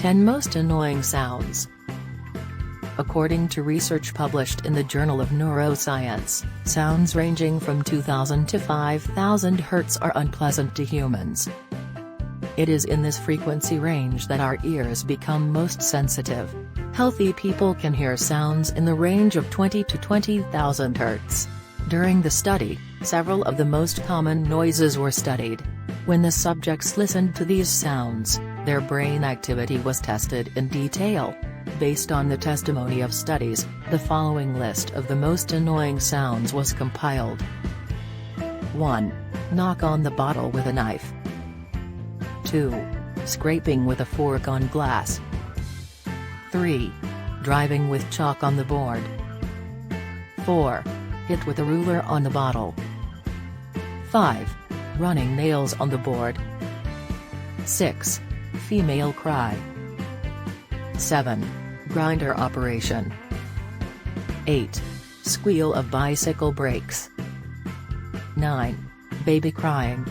10 Most Annoying Sounds. According to research published in the Journal of Neuroscience, sounds ranging from 2000 to 5000 Hz are unpleasant to humans. It is in this frequency range that our ears become most sensitive. Healthy people can hear sounds in the range of 20 to 20,000 Hz. During the study, several of the most common noises were studied. When the subjects listened to these sounds, their brain activity was tested in detail. Based on the testimony of studies, the following list of the most annoying sounds was compiled. 1. Knock on the bottle with a knife. 2. Scraping with a fork on glass. 3. Driving with chalk on the board. 4. Hit with a ruler on the bottle. 5. Running nails on the board. 6. Female cry. 7. Grinder operation. 8. Squeal of bicycle brakes. 9. Baby crying.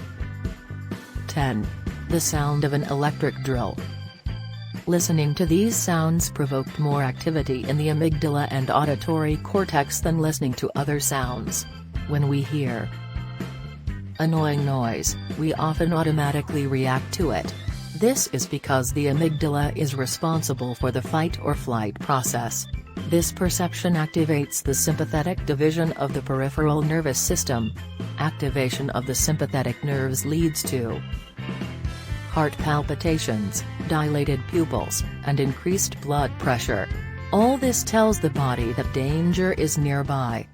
10. The sound of an electric drill. Listening to these sounds provoked more activity in the amygdala and auditory cortex than listening to other sounds. When we hear annoying noise, we often automatically react to it. This is because the amygdala is responsible for the fight or flight process. This perception activates the sympathetic division of the peripheral nervous system. Activation of the sympathetic nerves leads to heart palpitations, dilated pupils, and increased blood pressure. All this tells the body that danger is nearby.